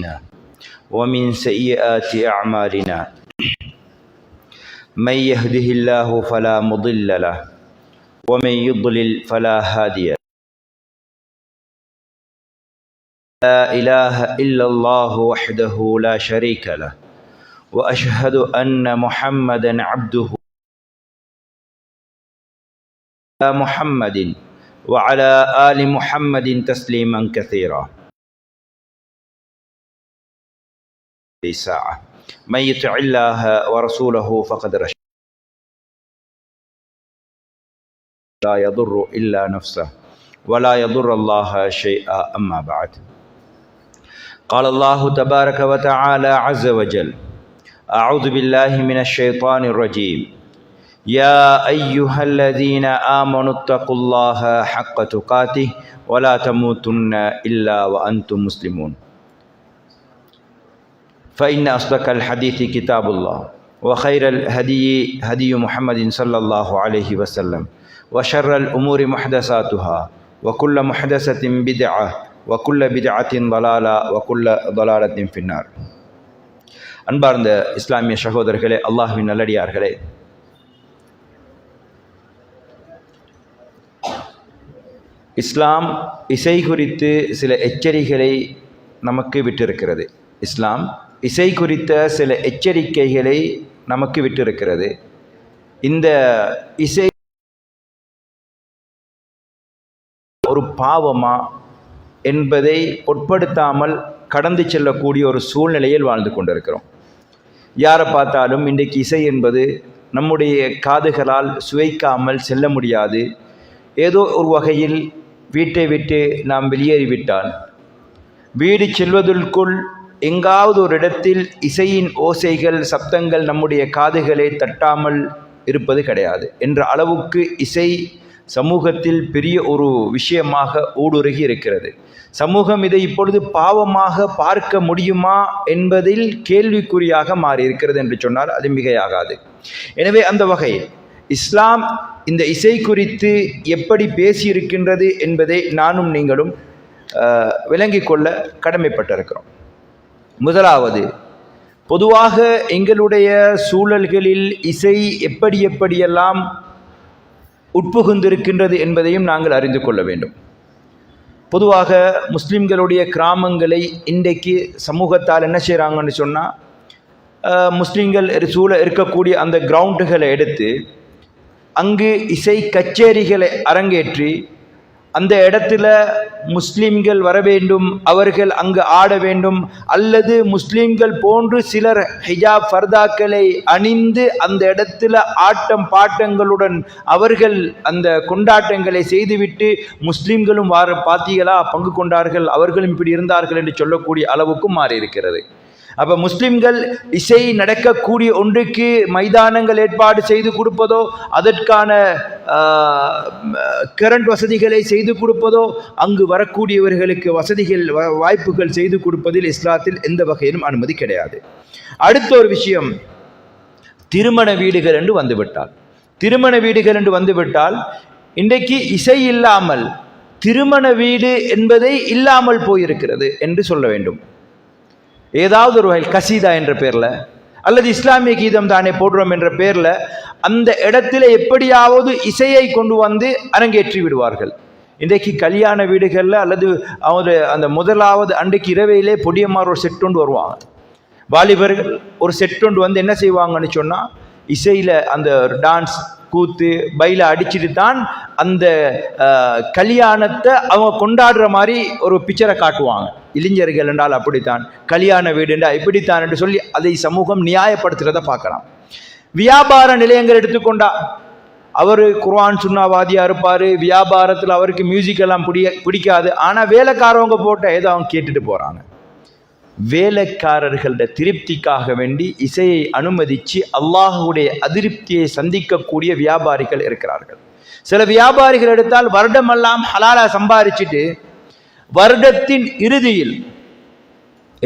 أنفسنا ومن سيئات أعمالنا من يهده الله فلا مضل له ومن يضلل فلا هادي له لا إله إلا الله وحده لا شريك له وأشهد أن محمدا عبده محمد وعلى آل محمد تسليما كثيرا ساعة من يطع الله ورسوله فقد رشد لا يضر إلا نفسه ولا يضر الله شيئا أما بعد قال الله تبارك وتعالى عز وجل أعوذ بالله من الشيطان الرجيم يا أيها الذين آمنوا اتقوا الله حق تقاته ولا تموتن إلا وأنتم مسلمون فإن أصدق الحديث كتاب الله وخير الهدي هدي محمد صلى الله عليه وسلم وشر الأمور محدثاتها وكل محدثة بدعة وكل بدعة ضلالة وكل ضلالة في النار. அன்பார்ந்த இஸ்லாமிய சகோதரர்களே, அல்லாஹ்வின் நல்லடியார்களே, இஸ்லாம் இசை குறித்து சில எச்சரிக்கைகளை நமக்கு விட்டிருக்கிறது. இஸ்லாம் இசை குறித்த சில எச்சரிக்கைகளை நமக்கு விட்டிருக்கிறது. இந்த இசை ஒரு பாவமா என்பதை பொருட்படுத்தாமல் கடந்து செல்லக்கூடிய ஒரு சூழ்நிலையில் வாழ்ந்து கொண்டிருக்கிறோம். யாரை பார்த்தாலும் இன்றைக்கு இசை என்பது நம்முடைய காதுகளால் சுவைக்காமல் செல்ல முடியாது. ஏதோ ஒரு வகையில் வீட்டை விட்டு நாம் வெளியேறிவிட்டால் வீடு செல்வதற்குள் எங்காவது ஒரு இடத்தில் இசையின் ஓசைகள் சப்தங்கள் நம்முடைய காதுகளை தட்டாமல் இருப்பது கிடையாது என்ற அளவுக்கு இசை சமூகத்தில் பெரிய ஒரு விஷயமாக ஊடுருகி இருக்கிறது. சமூகம் இதை இப்பொழுது பாவமாக பார்க்க முடியுமா என்பதில் கேள்விக்குறியாக மாறியிருக்கிறது என்று சொன்னால் அது மிகையாகாது. எனவே அந்த வகையில் இஸ்லாம் இந்த இசை குறித்து எப்படி பேசியிருக்கின்றது என்பதை நானும் நீங்களும் விளங்கிக் கொள்ள கடமைப்பட்டிருக்கிறோம். முதலாவது, பொதுவாக எங்களுடைய சூழல்களில் இசை எப்படியெல்லாம் உட்புகுந்திருக்கின்றது என்பதையும் நாங்கள் அறிந்து கொள்ள வேண்டும். பொதுவாக முஸ்லிம்களுடைய கிராமங்களை இன்றைக்கு சமூகத்தால் என்ன செய்கிறாங்கன்னு சொன்னால், முஸ்லிம்கள் சூழ இருக்கக்கூடிய அந்த கிரவுண்டுகளை எடுத்து அங்கு இசை கச்சேரிகளை அரங்கேற்றி அந்த இடத்துல முஸ்லிம்கள் வர வேண்டும், அவர்கள் அங்கு ஆட வேண்டும், அல்லது முஸ்லிம்கள் போன்று சிலர் ஹிஜாப் ஃபர்தாக்களை அணிந்து அந்த இடத்துல ஆட்டம் பாட்டங்களுடன் அவர்கள் அந்த கொண்டாட்டங்களை செய்துவிட்டு முஸ்லிம்களும் பார்த்தீங்களா பங்கு கொண்டார்கள், அவர்களும் இப்படி இருந்தார்கள் என்று சொல்லக்கூடிய அளவுக்கும் மாறி இருக்கிறது. அப்போ முஸ்லிம்கள் இசை நடக்கக்கூடிய ஒன்றுக்கு மைதானங்கள் ஏற்பாடு செய்து கொடுப்பதோ, அதற்கான கரண்ட் வசதிகளை செய்து கொடுப்பதோ, அங்கு வரக்கூடியவர்களுக்கு வசதிகள் வாய்ப்புகள் செய்து கொடுப்பதில் இஸ்லாத்தில் எந்த வகையிலும் அனுமதி கிடையாது. அடுத்த ஒரு விஷயம், திருமண வீடுகள் என்று வந்துவிட்டால் இன்றைக்கு இசை இல்லாமல் திருமண வீடு என்பதை இல்லாமல் போயிருக்கிறது என்று சொல்ல வேண்டும். ஏதாவது ஒரு வகையில் கசீதா என்ற பேரில் அல்லது இஸ்லாமிய கீதம் தானே போடுறோம் என்ற பேரில் அந்த இடத்துல எப்படியாவது இசையை கொண்டு வந்து அரங்கேற்றி விடுவார்கள். இன்றைக்கு கல்யாண வீடுகளில் அல்லது அவங்க அந்த முதலாவது அன்றைக்கு இரவையிலே பொடியம்மார் ஒரு செட் கொண்டு வருவாங்க. வாலிபர்கள் ஒரு செட் கொண்டு வந்து என்ன செய்வாங்கன்னு சொன்னால், இசையில் அந்த டான்ஸ் கூத்து பைல அடிச்சுட்டு தான் அந்த கல்யாணத்தை அவங்க கொண்டாடுற மாதிரி ஒரு பிக்சரை காட்டுவாங்க. இளைஞர்கள் என்றால் அப்படித்தான், கல்யாண வீடு என்றால் இப்படித்தான் என்று சொல்லி அதை சமூகம் நியாயப்படுத்துகிறத பார்க்கலாம். வியாபார நிலையங்கள் எடுத்துக்கொண்டா, அவர் குர்ஆன் சுன்னாவாதியாக இருப்பார், வியாபாரத்தில் அவருக்கு மியூசிக் எல்லாம் பிடிக்காது, ஆனால் வேலைக்காரவங்க போட்ட ஏதோ அவங்க கேட்டுட்டு போகிறாங்க. வேலைக்காரர்களோட திருப்திக்காக வேண்டி இசையை அனுமதித்து அல்லாஹுடைய அதிருப்தியை சந்திக்கக்கூடிய வியாபாரிகள் இருக்கிறார்கள். சில வியாபாரிகள் எடுத்தால் வருடமெல்லாம் ஹலாலா சம்பாதிச்சுட்டு வருடத்தின் இறுதியில்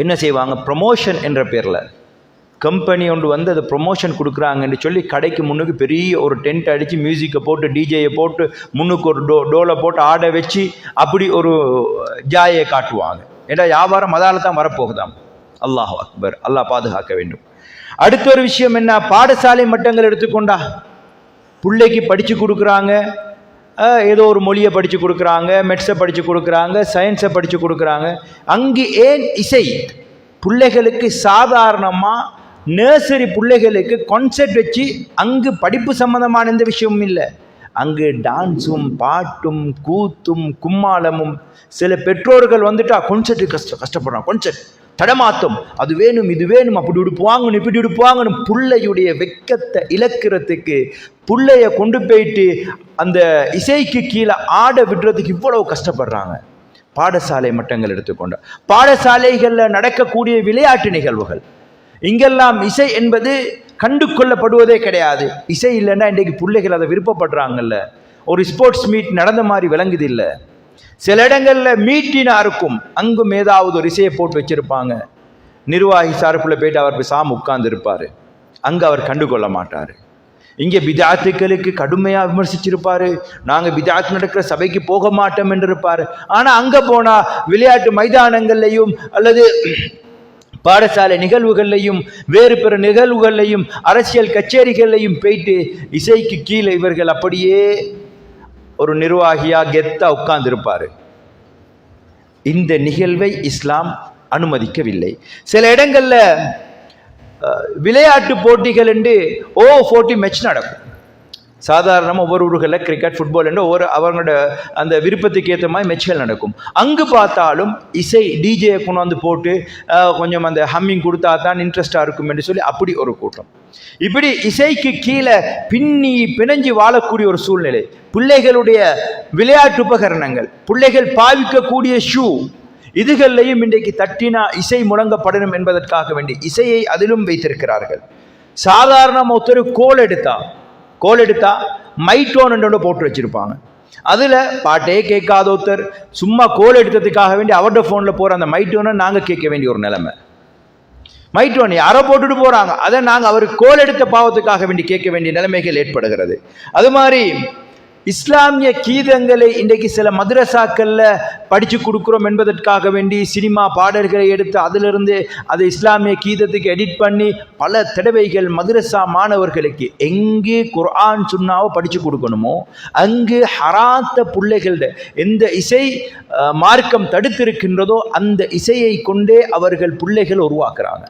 என்ன செய்வாங்க, ப்ரமோஷன் என்ற பேரில் கம்பெனி ஒன்று வந்து அது ப்ரொமோஷன் கொடுக்குறாங்கன்னு சொல்லி கடைக்கு முன்னுக்கு பெரிய ஒரு டென்ட் அடித்து மியூசிக்கை போட்டு டிஜேயை போட்டு முன்னுக்கு ஒரு டோலை போட்டு ஆட வச்சு அப்படி ஒரு ஜாயை காட்டுவாங்க. ஏன்னா வியாபாரம் அதால் தான் வரப்போகுதாம். அல்லாஹ் அக்பர், அல்லாஹ் பாதுகாக்க வேண்டும். அடுத்த ஒரு விஷயம் என்ன, பாடசாலை மட்டங்கள் எடுத்துக்கொண்டா பிள்ளைக்கு படித்து கொடுக்குறாங்க, ஏதோ ஒரு மொழியை படித்து கொடுக்குறாங்க, மெட்ஸை படித்து கொடுக்குறாங்க, சயின்ஸை படித்து கொடுக்குறாங்க. அங்கு ஏன் இசை பிள்ளைகளுக்கு சாதாரணமாக நர்சரி பிள்ளைகளுக்கு கான்செப்ட் வச்சு அங்கு படிப்பு சம்பந்தமான எந்த விஷயமும் இல்லை, அங்கு டான்ஸும் பாட்டும் கூத்தும் கும்மாளமும். சில பெற்றோர்கள் வந்துட்டா கான்செப்ட் கஷ்டப்படுறான், கான்செப்ட் தடமாத்தம், அது வேணும் இது வேணும், அப்படி உடுப்புவாங்கணும் இப்படி உடுப்புவாங்கணும். பிள்ளையுடைய வெக்கத்தை இழக்கிறதுக்கு பிள்ளைய கொண்டு போயிட்டு அந்த இசைக்கு கீழே ஆட விடுறதுக்கு இவ்வளவு கஷ்டப்படுறாங்க. பாடசாலை மட்டங்கள் எடுத்துக்கொண்ட பாடசாலைகளில் நடக்கக்கூடிய விளையாட்டு நிகழ்வுகள், இங்கெல்லாம் இசை என்பது கண்டு கொள்ளப்படுவதே கிடையாது. இசை இல்லைன்னா இன்றைக்கு பிள்ளைகள் அதை விருப்பப்படுறாங்கல்ல. ஒரு ஸ்போர்ட்ஸ் மீட் நடந்த மாதிரி விளங்குது இல்லை. சில இடங்களில் மீட்டினா இருக்கும், அங்கும் ஏதாவது ஒரு இசையை போட்டு வச்சிருப்பாங்க. நிர்வாகி சார்பில் போயிட்டு அவர் பேசாமல் உட்கார்ந்து இருப்பார், அங்கே அவர் கண்டுகொள்ள மாட்டார். இங்கே பிதாத்துக்களுக்கு கடுமையாக விமர்சிச்சிருப்பார், நாங்கள் பிதாத்து நடக்கிற சபைக்கு போக மாட்டோம் என்று இருப்பார். ஆனால் அங்கே போனால் விளையாட்டு மைதானங்கள்லையும் அல்லது பாடசாலை நிகழ்வுகள்லையும் வேறு பிற நிகழ்வுகள்லையும் அரசியல் கச்சேரிகள்லையும் போயிட்டு இசைக்கு கீழே இவர்கள் அப்படியே ஒரு நிர்வாகியா கெத்தா உட்கார்ந்திருப்பார். இந்த நிகழ்வை இஸ்லாம் அனுமதிக்கவில்லை. சில இடங்கள்ல விளையாட்டு போட்டிகள் என்று 40 மேட்ச் நடக்கும். சாதாரணமாக ஒவ்வொரு ஊர்களில் கிரிக்கெட் ஃபுட்பால் என்று அவங்களோட அந்த விருப்பத்துக்கு ஏற்ற மாதிரி மேட்ச்கள் நடக்கும். அங்கு பார்த்தாலும் இசை டிஜேயை கொண்டாந்து போட்டு கொஞ்சம் அந்த ஹம்மிங் கொடுத்தா தான் இன்ட்ரெஸ்டாக இருக்கும் என்று சொல்லி அப்படி ஒரு கூட்டம். இப்படி இசைக்கு கீழே பிணைஞ்சி வாழக்கூடிய ஒரு சூழ்நிலை. பிள்ளைகளுடைய விளையாட்டு உபகரணங்கள், பிள்ளைகள் பாவிக்கக்கூடிய ஷூ, இதுகள்லையும் இன்றைக்கு தட்டினா இசை முழங்கப்படணும் என்பதற்காக வேண்டி இசையை அதிலும் வைத்திருக்கிறார்கள். சாதாரண ஒருத்தர் கோல் எடுத்தா மைட்டோன் போட்டு வச்சிருப்பாங்க. அதில் பாட்டே கேட்காத ஒருத்தர் சும்மா கோல் எடுத்ததுக்காக வேண்டி அவரோட ஃபோனில் போகிற அந்த மைட்டோனை நாங்கள் கேட்க வேண்டிய ஒரு நிலைமை. மைட்டோன் யாரோ போட்டுட்டு போகிறாங்க, அதை நாங்கள் அவருக்கு கோல் எடுத்த பாவத்துக்காக வேண்டி கேட்க வேண்டிய நிலைமைகள் ஏற்படுகிறது. அது மாதிரி இஸ்லாமிய கீதங்களை இன்றைக்கு சில மதரசாக்களில் படித்து கொடுக்குறோம் என்பதற்காக வேண்டி சினிமா பாடல்களை எடுத்து அதிலிருந்து அதை இஸ்லாமிய கீதத்துக்கு எடிட் பண்ணி பல தடவைகள் மதரசா மாணவர்களுக்கு எங்கே குர்ஆன் சுன்னாவை படித்து கொடுக்கணுமோ அங்கு ஹராத்த பிள்ளைகள எந்த இசை மார்க்கம் தடுத்திருக்கின்றதோ அந்த இசையை கொண்டே அவர்கள் பிள்ளைகள் உருவாக்குறாங்க.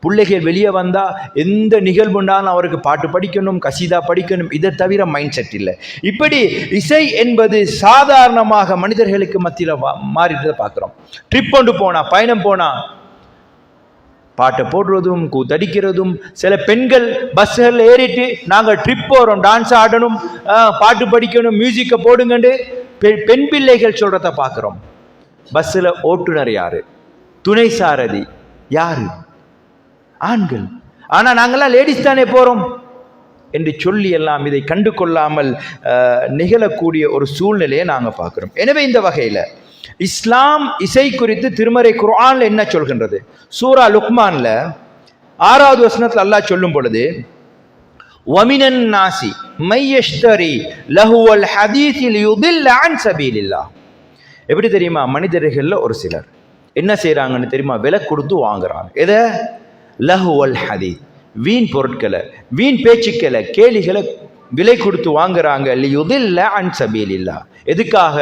பிள்ளைகள் வெளியே வந்தால் எந்த நிகழ்வுண்டாலும் அவருக்கு பாட்டு படிக்கணும், கசீதா படிக்கணும், இதை தவிர மைண்ட் செட் இல்லை. இப்படி இசை என்பது சாதாரணமாக மனிதர்களுக்கு மத்தியில் மாறிட்டு பார்க்குறோம். ட்ரிப் கொண்டு போனால், பயணம் போனால் பாட்டை போடுறதும் கூத்தடிக்கிறதும். சில பெண்கள் பஸ்ஸில் ஏறிட்டு நாங்கள் ட்ரிப் போகிறோம், டான்ஸ் ஆடணும், பாட்டு படிக்கணும், மியூசிக்கை போடுங்கண்டு பெண் பிள்ளைகள் சொல்கிறத பார்க்குறோம். பஸ்ஸில் ஓட்டுநர் யாரு? துணை சாரதி யாரு? ஆண்கள். ஆனால் நாங்கள்லாம் லேடிஸ் தானே போகிறோம் என்று சொல்லி எல்லாம் இதை கண்டு கொள்ளாமல் நிகழக்கூடிய ஒரு சூழ்நிலையை நாங்கள் பார்க்குறோம். எனவே இந்த வகையில் இஸ்லாம் இசை குறித்து திருமறை குர்ஆன்ல என்ன சொல்கின்றது? சூரா லுக்மான்ல 6வது வசனத்தில் அல்லாஹ் சொல்லும் பொழுது, வமினன் நாசி மையஷ்தரி லஹுவல் ஹதீஸில் யுதில்ல அன் சபீலில்லாஹ். எப்படி தெரியுமா? மனிதர்களில் ஒரு சிலர் என்ன செய்கிறாங்கன்னு தெரியுமா? விலை கொடுத்து வாங்குறாங்க. எதை? லஹுவல் ஹதீஸ், வீண் பொருட்களை, வீண் பேச்சுக்களை, கேலிகளை விலை கொடுத்து வாங்குறாங்க. லியுதில்ல அன் சபீலில்லாஹ். எதுக்காக?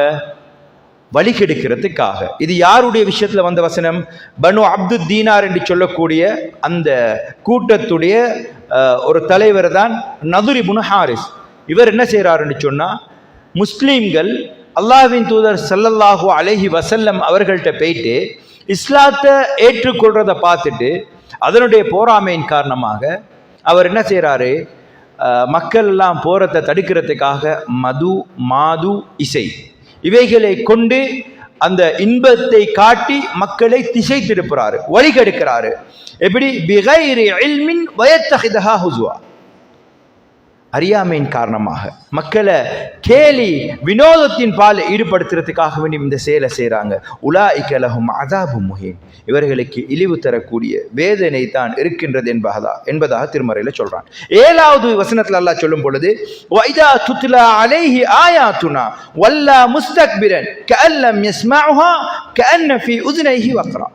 வழி கெடுக்கிறதுக்காக. இது யாருடைய விஷயத்தில் வந்த வசனம்? பனு அப்து தீனார் என்று சொல்லக்கூடிய அந்த கூட்டத்துடைய ஒரு தலைவர் தான் நதுர் இப்னு ஹாரிஸ். இவர் என்ன செய்கிறாருன்னு சொன்னால், முஸ்லீம்கள் அல்லாஹ்வின் தூதர் ஸல்லல்லாஹு அலைஹி வஸல்லம் அவர்கள்ட்ட போயிட்டு இஸ்லாத்தை ஏற்றுக்கொள்றதை பார்த்துட்டு அதனுடைய போராமையின் காரணமாக அவர் என்ன செய்கிறாரு? மக்கள் எல்லாம் போறதை தடுக்கிறதுக்காக மது, மாது, இசை இவைகளை கொண்டு அந்த இன்பத்தை காட்டி மக்களை திசை திருப்புறாரு, வழி கெடுக்கிறாரு. எப்படி? பிகைரி இல்மின் வயத்தஹிதஹா ஹுஸ்வா. அறியாமையின் காரணமாக மக்களை கேலி வினோதத்தின் பால் ஈடுபடுத்துறதுக்காக வேண்டி இந்த செயலை செய்கிறாங்க. உலாஇக லஹும் அஸாபும் முஹீன். இவர்களுக்கு இழிவு தரக்கூடிய வேதனை தான் இருக்கின்றது என்பதாக திருமறையில் சொல்றான். 7வது வசனத்தில் அல்லாஹ் சொல்லும் பொழுது, வஇதா துத்லா அலைஹி ஆயாத்துனா வல்லா முஸ்தக்பிரன் கஅல்லம் யஸ்மஉஹா கஅன்ன ஃபீ உذنைஹி வக்ரா.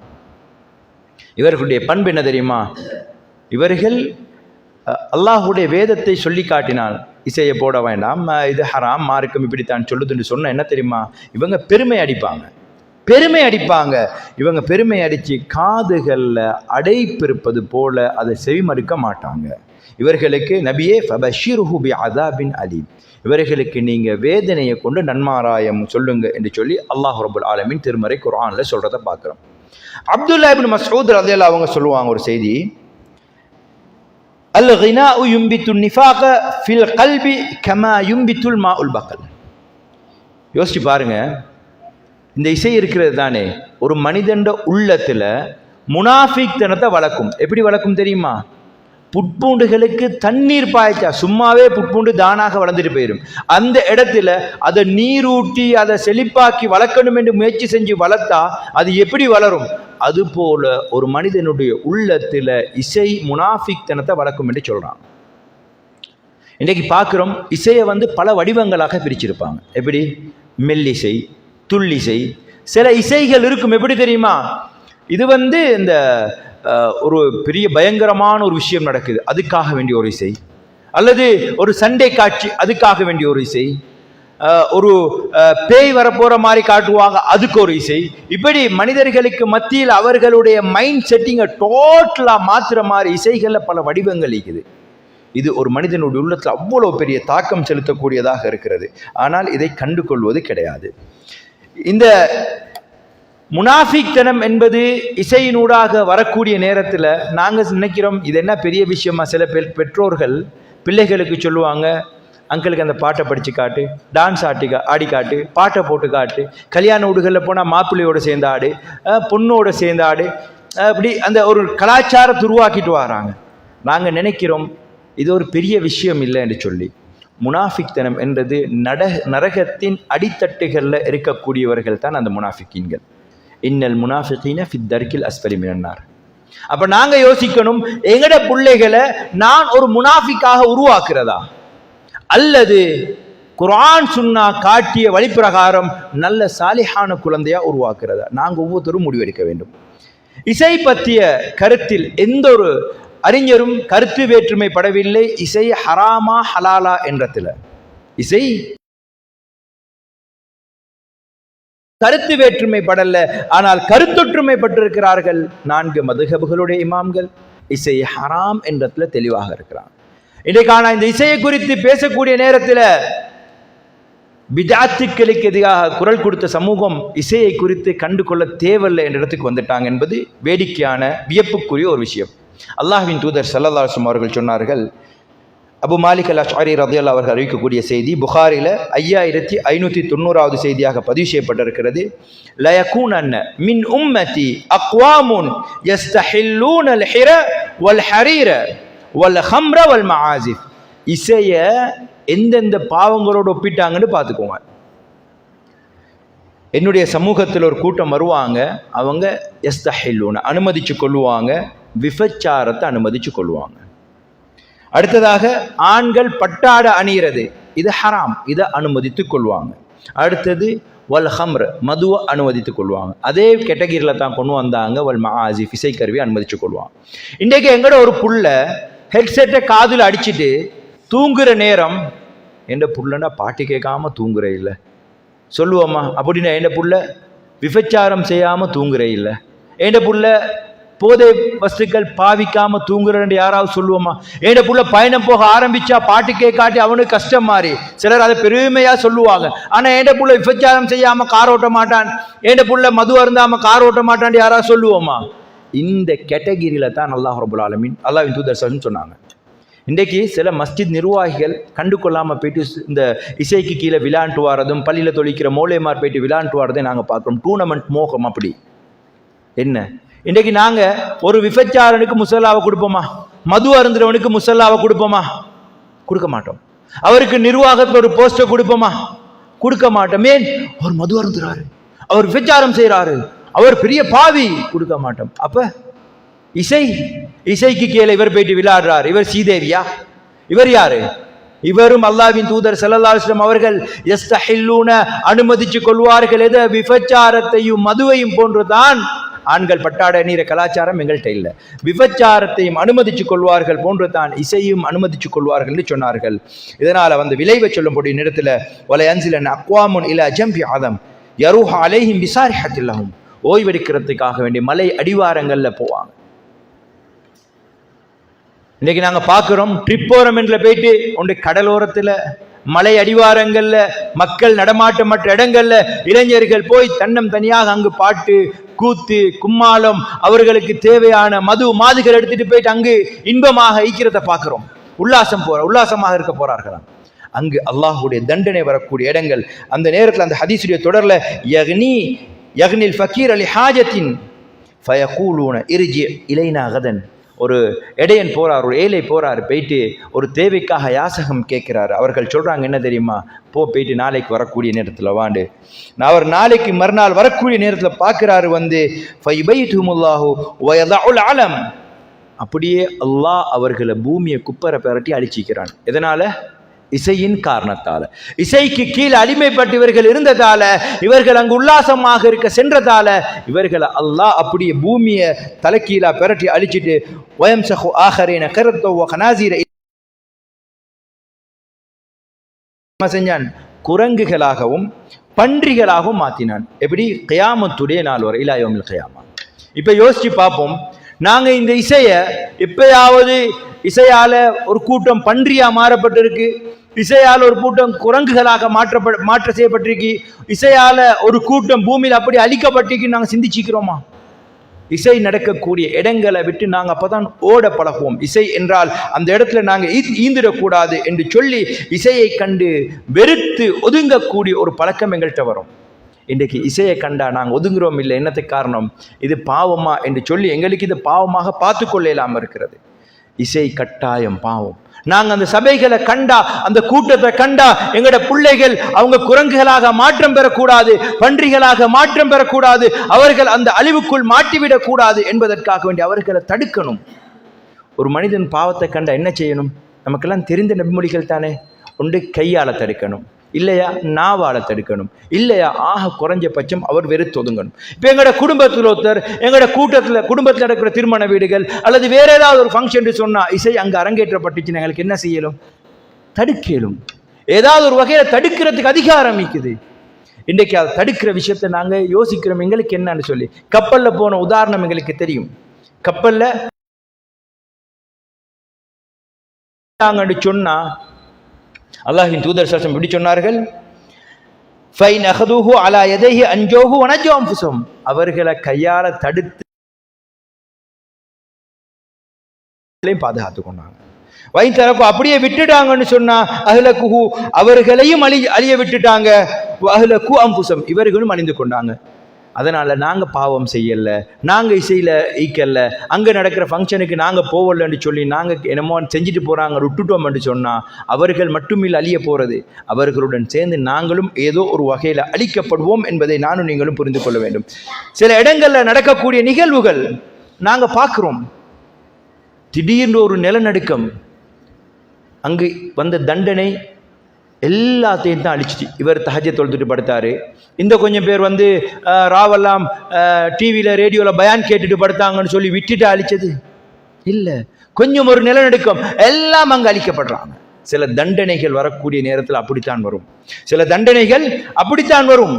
இவர்களுடைய பண்பு என்ன தெரியுமா? இவர்கள் அல்லாஹுடைய வேதத்தை சொல்லி காட்டினால் இசையை போட வேண்டாம், இது ஹராம், மார்க்கம் இப்படித்தான் சொல்லுதுன்னு சொன்ன என்ன தெரியுமா? இவங்க பெருமை அடிப்பாங்க. இவங்க பெருமை அடித்து காதுகளில் அடைப்பிருப்பது போல அதை செவிமடுக்க மாட்டாங்க. இவர்களுக்கு நபியே ஃபபஷிருஹு பிஅஸாபின் அலீம், இவர்களுக்கு நீங்கள் வேதனையை கொண்டு நன்மாராயம் சொல்லுங்க என்று சொல்லி அல்லாஹ் ரப்புல் ஆலமீன் திருமறை குர்ஆனில் சொல்கிறத பார்க்குறோம். அப்துல்லா இப்னு மஸ்ஊத் ரலியல்லாஹு அவங்க சொல்லுவாங்க ஒரு செய்தி, அல் கினாஉ யும்பித்து நிஃபாக ஃபில் கல்பி கமா யும்பித்துல் மாஉல் பக்கல். யோசிச்சு பாருங்க, இந்த இசை இருக்கிறது தானே ஒரு மனிதண்ட உள்ளத்தில் முனாஃபிக் தனத்தை வளர்க்கும். எப்படி வளர்க்கும் தெரியுமா? புட்பூண்டுகளுக்கு தண்ணீர் பாய்ச்சா சும்மாவே புட்பூண்டு தானாக வளர்ந்துட்டு போயிடும். அந்த இடத்துல அதை நீரூட்டி அதை செழிப்பாக்கி வளர்க்கணும் என்று முயற்சி செஞ்சு வளர்த்தா அது எப்படி வளரும்? அதுபோல ஒரு மனிதனுடைய உள்ளத்தில் இசை முனாஃபிக் தனத்தை வளர்க்கும் என்று சொல்றான். இன்றைக்கு பார்க்குறோம், இசையை பல வடிவங்களாக பிரிச்சிருப்பாங்க. எப்படி? மெல்லிசை, துள்ளிசை, சில இசைகள் இருக்கும். எப்படி தெரியுமா? இது இந்த ஒரு பெரிய பயங்கரமான ஒரு விஷயம் நடக்குது, அதுக்காக வேண்டிய ஒரு இசை, அல்லது ஒரு சண்டை காட்சி, அதுக்காக வேண்டிய ஒரு இசை, ஒரு பேய் வரப்போற மாதிரி காட்டுவாங்க, அதுக்கு ஒரு இசை. இப்படி மனிதர்களுக்கு மத்தியில் அவர்களுடைய மைண்ட் செட்டிங்கை டோட்டலா மாத்துற மாதிரி இசைகள்ல பல வடிவங்கள் இருக்குது. இது ஒரு மனிதனுடைய உள்ளத்தில் அவ்வளோ பெரிய தாக்கம் செலுத்தக்கூடியதாக இருக்கிறது. ஆனால் இதை கண்டு கொள்வது கிடையாது. இந்த முனாஃபிக்தனம் என்பது இசையினூடாக வரக்கூடிய நேரத்தில் நாங்கள் நினைக்கிறோம் இது என்ன பெரிய விஷயமா. சில பெற்றோர்கள் பிள்ளைகளுக்கு சொல்லுவாங்க, அங்கிளுக்கு அந்த பாட்டை படித்து காட்டு, டான்ஸ் ஆடி காட்டு, பாட்டை போட்டு காட்டு, கல்யாண வீடுகளில் போனால் மாப்பிள்ளையோடு சேர்ந்து ஆடு, பொண்ணோடு சேர்ந்து ஆடு, அப்படி அந்த ஒரு கலாச்சாரத்தை உருவாக்கிட்டு வராங்க. நாங்கள் நினைக்கிறோம் இது ஒரு பெரிய விஷயம் இல்லை என்று சொல்லி. முனாஃபிக்தனம் என்றது நரகத்தின் அடித்தட்டுகளில் இருக்கக்கூடியவர்கள் தான் அந்த முனாஃபிக்கீன்கள். இன்னல் முனாஃபிகீன ஃபி தர்கில் அஸ்ஃபலி மினன் நார். அப்ப நாங்க யோசிக்கணும், எங்கட பிள்ளைகளை நான் ஒரு முனாஃபிக்காக உருவாக்குறதா, அல்லது குர்ஆன் சுன்னா காட்டிய வழிப்பிரகாரம் நல்ல சாலிஹான குழந்தையா உருவாக்குறதா? நாங்க ஒவ்வொருத்தரும் முடிவெடுக்க வேண்டும். இசை பற்றிய கருத்தில் எந்த ஒரு அறிஞரும் கருத்து வேற்றுமை படவில்லை. இசை ஹராமா ஹலாலா என்றதில் இசை கருத்து வேற்றுமை படல, ஆனால் கருத்தொற்றுமை பட்டிருக்கிறார்கள் 4 மதுஹபுகளுடைய இமாம்கள். இசை ஹராம் என்றதுல தெளிவாக இருக்கிறாங்க. இன்றைக்கான இந்த இசையை குறித்து பேசக்கூடிய நேரத்தில் பிதாத்துக்களுக்கு எதிராக குரல் கொடுத்த சமூகம் இசையை குறித்து கண்டு கொள்ள தேவையில்லை என்ற இடத்துக்கு வந்துட்டாங்க என்பது வேடிக்கையான வியப்புக்குரிய ஒரு விஷயம். அல்லாஹ்வின் தூதர் ஸல்லல்லாஹு அலைஹி வஸல்லம் அவர்கள் சொன்னார்கள், அபு மாலிக் அல் அஷ்அரி ரலியல்லாஹு அவர்கள் அறிவிக்கக்கூடிய செய்தி புகாரில 5590வது செய்தியாக பதிவு செய்யப்பட்டிருக்கிறது. லா யகூனன்ன மின் உம்மதி அக்வாமுன் யஸ்தஹில்லூன அல் ஹிர வல் ஹரீர வல் ஹம்ர வல் மஆசிஃப். இசைய எந்தெந்த பாவங்களோடு ஒப்பிட்டாங்கன்னு பார்த்துக்கோங்க. என்னுடைய சமூகத்தில் ஒரு கூட்டம் வருவாங்க, அவங்க யஸ்தஹில்லூன அனுமதிச்சு கொள்ளுவாங்க, விபச்சாரத்தை அனுமதிச்சு கொள்ளுவாங்க. அடுத்ததாக ஆண்கள் பட்டாடை அணிகிறது, இது ஹராம், இதை அனுமதித்துக் கொள்வாங்க. அடுத்தது வல் ஹம்ர் மதுவை அனுமதித்துக் கொள்வாங்க. அதே கேட்டகிரியில் தான் கொண்டு வந்தாங்க வல் மஆசிஃப் இசைக்கருவியை அனுமதிச்சு கொள்வாங்க. இன்றைக்கு எங்கட ஒரு புள்ள ஹெட்செட்டை காதில் அடிச்சுட்டு தூங்குற நேரம், எந்த புள்ளனா பாட்டு கேட்காம தூங்குற இல்லை சொல்லுவோமா? அப்படின்னா எந்த புள்ள விபச்சாரம் செய்யாமல் தூங்குற இல்லை, எந்த புள்ள போதை வஸ்துக்கள் பாவிக்காம தூங்குறன்னு யாராவது சொல்லுவோமா? ஏண்ட புள்ள பயணம் போக ஆரம்பிச்சா பாட்டு கேட்காட்டி அவனுக்கு கஷ்டம் மாறி சிலர் அதை பெருமையா சொல்லுவாங்க. ஆனா ஏண்ட புள்ள விபச்சாரம் செய்யாம கார் ஓட்ட மாட்டான், ஏண்ட புள்ள மது அருந்தாம கார் ஓட்ட மாட்டான் யாராவது சொல்லுவோமா? இந்த கேட்டகிரியில தான் அல்லாஹ் ரப்புல் ஆலமீன் அல்லாஹ்வின் தூதர் சொன்னாங்க. இன்றைக்கு சில மஸ்ஜித் நிர்வாகிகள் கண்டு கொள்ளாமல் போயிட்டு இந்த இசைக்கு கீழே விளையாண்டு வாரதும், பள்ளியில் தொழிக்கிற மோலேமார் போயிட்டு விளையாண்டு வாரதை நாங்கள் பார்க்குறோம். டூர்னமெண்ட் மோகம். அப்படி என்ன இன்றைக்கு நாங்கள் ஒரு விபச்சாரனுக்கு முசல்லாவை கொடுப்போமா? மது அருந்துறவனுக்கு முசல்லாவை கொடுப்போமா? கொடுக்க மாட்டோம். அவருக்கு நிர்வாகத்தில் ஒரு போஸ்டர் கொடுப்போமா? கொடுக்க மாட்டோம். ஏன்? அவர் மது அருந்துறாரு, அவர் விபச்சாரம் செய்கிறாரு, அவர் பெரிய பாவி, கொடுக்க மாட்டோம். அப்ப இசைக்கு கீழே இவர் போயிட்டு விளையாடுறார், இவர் சீதேவியா? இவர் யாரு? இவரும் அல்லாஹ்வின் தூதர் ஸல்லல்லாஹு அலைஹி வஸல்லம் அவர்கள் யஸ்தஹில்லூன அனுமதிச்சு கொள்வார்கள் எதை? விபச்சாரத்தையும் மதுவையும் போன்றுதான் ஆண்கள் பட்டாடை அணிகிற கலாச்சாரம் எங்கள்கிட்ட இல்லை. விபச்சாரத்தையும் அனுமதிச்சுக் கொள்வார்கள் போன்று தான் இசையும் அனுமதிச்சுக் கொள்வார்கள் என்று சொன்னார்கள். இதனால் வந்து விளைவை சொல்லும்படி நேரத்தில் வலையன்சிலன் அக்வாமுன் இல ஜம்பி ஆதம் யருஹ அலைஹிம் பிசாரிஹத்தில்லஹும், ஓய்வெடுக்கிறதுக்காக வேண்டிய மலை அடிவாரங்களில் போவாங்க. இன்னைக்கு நாங்கள் பார்க்குறோம், ட்ரிப் போகிறோம் என்று போயிட்டு ஒன்று கடலோரத்தில் மலை அடிவாரங்கள்ல மக்கள் நடமாட்டமற்ற இடங்கள்ல இளைஞர்கள் போய் தன்னம் தனியாக அங்கு பாட்டு கூத்து கும்மாளம் அவர்களுக்கு தேவையான மது மாதுகள் எடுத்துட்டு போயிட்டு அங்கு இன்பமாக ஈக்கிறத பார்க்கிறோம். உல்லாசமாக இருக்க போறார்களாம். அங்கு அல்லாஹுடைய தண்டனை வரக்கூடிய இடங்கள். அந்த நேரத்தில் அந்த ஹதீஸுடைய தொடர்ல யக்னில் ஃபக்கீர் அலி ஹாஜத்தின் ஃபயகூலூன இர்ஜி இலைனா கதன், ஒரு இடையன் போறார், ஒரு ஏழை போறார், போயிட்டு ஒரு தேவைக்காக யாசகம் கேட்கிறாரு. அவர்கள் சொல்றாங்க என்ன தெரியுமா, போயிட்டு நாளைக்கு வரக்கூடிய நேரத்தில் வாண்டு. அவர் நாளைக்கு மறுநாள் வரக்கூடிய நேரத்தில் பார்க்கிறாரு, வந்து ஆலம், அப்படியே அல்லாஹ் அவர்களை பூமியை குப்பரை பெரட்டி அழிச்சிக்கிறான். எதனால? இசையின் காரணத்தால. இசைக்கு கீழே அடிமைப்பட்டு இவர்கள் இருந்ததால, இவர்கள் அங்கு உல்லாசமாக இருக்க சென்றதால இவர்களை அல்லாஹ் அப்படியே பூமியை தலைக்கீழா பெரட்டி அழிச்சிட்டு வயம்சஹு ஆஹரீன கரத்தோ வகனாஸீர செஞ்சான், குரங்குகளாகவும் பன்றிகளாகவும் மாத்தினான். எப்படி? கியாமத்துடைய நாள் வரை, இலா யௌமில் கியாமா. இப்ப யோசிச்சு பார்ப்போம், நாங்க இந்த இசைய எப்பயாவது இசையால ஒரு கூட்டம் பன்றியா மாறப்பட்டிருக்கு, இசையால் ஒரு கூட்டம் குரங்குகளாக மாற்ற செய்யப்பட்டிருக்கு, இசையால ஒரு கூட்டம் பூமியில் அப்படி அழிக்கப்பட்டிருக்கு நாங்கள் சிந்திச்சுக்கிறோமா? இசை நடக்கக்கூடிய இடங்களை விட்டு நாங்கள் அப்பதான் ஓட பழகுவோம். இசை என்றால் அந்த இடத்துல நாங்கள் ஈந்திடக்கூடாது என்று சொல்லி இசையை கண்டு வெறுத்து ஒதுங்கக்கூடிய ஒரு பழக்கம் எங்கள்கிட்ட வரும். இன்றைக்கு இசையை கண்டா நாங்கள் ஒதுங்குறோம். இல்லை, என்னத்துக்கு காரணம்? இது பாவமா என்று சொல்லி எங்களுக்கு இது பாவமாக பார்த்து கொள்ள இல்லாமல் இருக்கிறது. இசை கட்டாயம் பாவம். நாங்கள் அந்த சபைகளை கண்டா, அந்த கூட்டத்தை கண்டா, எங்களோட பிள்ளைகள் அவங்க குரங்குகளாக மாற்றம் பெறக்கூடாது, பன்றிகளாக மாற்றம் பெறக்கூடாது, அவர்கள் அந்த அழிவுக்குள் மாட்டிவிடக் கூடாது என்பதற்காக வேண்டி அவர்களை தடுக்கணும். ஒரு மனிதன் பாவத்தை கண்டா என்ன செய்யணும்? நமக்கெல்லாம் தெரிந்த நபிமொழிகள் தானே. ஒன்று கையால தடுக்கணும், இல்லையா நாவால தடுக்கணும், இல்லையா ஆக குறைஞ்ச பட்சம் அவர் வெறுத்து ஒதுங்கணும். இப்போ எங்களோட குடும்பத்தில் ஒருத்தர், எங்களோட குடும்பத்தில் நடக்கிற திருமண வீடுகள் அல்லது வேற ஏதாவது ஒரு ஃபங்க்ஷன் சொன்னா இசை அங்கே அரங்கேற்றப்பட்டுச்சுன்னு எங்களுக்கு என்ன செய்யலும்? தடுக்கலும். ஏதாவது ஒரு வகையில தடுக்கிறதுக்கு அதிகாரம் இருக்குது. இன்றைக்கு அதை தடுக்கிற விஷயத்தை நாங்கள் யோசிக்கிறோம், எங்களுக்கு என்னன்னு சொல்லி. கப்பல்ல போன உதாரணம் எங்களுக்கு தெரியும். கப்பல்ல சொன்னா அல்லாஹ்வின் தூதர் ஸல்லல்லாஹு அலைஹி சொன்னார்கள், ஃபைன் அஹதுஹு அலா யதைஹி அன்ஜூஹு வனஜூ அன்ஃபுஸுஹும், அவர்களை கையால தடுத்து பாதுகாத்து கொண்டாங்க. வைன் தரப்பு அப்படியே விட்டுட்டாங்கன்னு சொன்னா அஹ்லகுஹு, அவர்களையும் அழிய விட்டுட்டாங்க, அஹ்லகு அன்ஃபுஸுஹும், இவர்களும் அழிந்து கொண்டாங்க. அதனால நாங்க பாவம் செய்யல, நாங்க இசையில ஈக்கல்ல, அங்க நடக்கிற ஃபங்க்ஷனுக்கு நாங்க போவலன்னு சொல்லி நாங்க என்னமோ செஞ்சுட்டு போறாங்க விட்டுட்டோம்னு சொன்னா அவர்கள் மட்டுமில்லை அழிய போறது, அவர்களுடன் சேர்ந்து நாங்களும் ஏதோ ஒரு வகையில அழிக்கப்படுவோம் என்பதை நானும் நீங்களும் புரிந்து கொள்ள வேண்டும். சில இடங்கள்ல நடக்கக்கூடிய நிகழ்வுகள் நாங்க பார்க்கிறோம். திடீர்னு ஒரு நிலநடுக்கம், அங்கு வந்த தண்டனை எல்லாத்தையும் தான் அழிச்சிட்டு. இவர் தஹஜ்ஜத் தொழுதுட்டு படுத்தாரு, இந்த கொஞ்சம் பேர் வந்து ராவெல்லாம் டிவியில் ரேடியோவில் பயான் கேட்டுட்டு படுத்தாங்கன்னு சொல்லி விட்டுட்டு அழிச்சது இல்லை. கொஞ்சம் ஒரு நிலநடுக்கம், எல்லாம் அங்கே அழிக்கப்படுறாங்க. சில தண்டனைகள் வரக்கூடிய நேரத்தில் அப்படித்தான் வரும், சில தண்டனைகள் அப்படித்தான் வரும்.